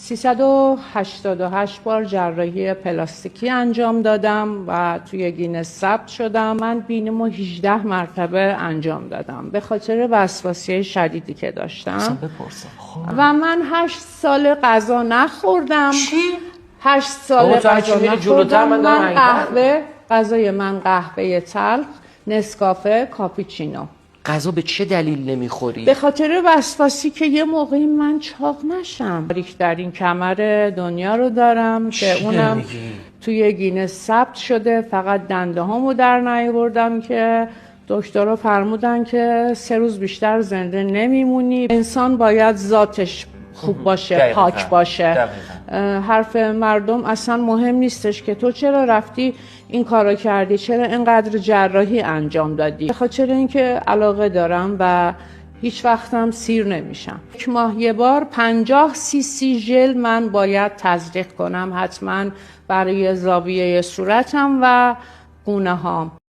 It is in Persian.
388 بار جراحی پلاستیکی انجام دادم و توی گینس ثبت شدم. من بینیمو 18 مرتبه انجام دادم به خاطر وسواسی شدیدی که داشتم. و من 8 سال غذا نخوردم. چی؟ 8 سال غذا نخوردم. من غذای من قهوه تلخ، نسکافه، کاپوچینو. غذا به چه دلیل نمیخوری؟ به خاطر وسواسی که یه موقعی من چاق نشم. باریک‌ترین کمر دنیا رو دارم که اونم توی گینس ثبت شده. فقط دنده هامو در نیاوردم که دکترها فرمودن که 3 روز بیشتر زنده نمیمونی. انسان باید ذاتش خوب باشه، پاک باشه. حرف مردم اصلا مهم نیستش که تو چرا رفتی این کارو کردی، چرا اینقدر جراحی انجام دادی. به خاطر اینکه علاقه دارم و هیچ وقتم سیر نمیشم. 1 ماه یه بار 50 cc ژل من باید تزریق کنم حتما برای زاویه صورتم و گونه هام.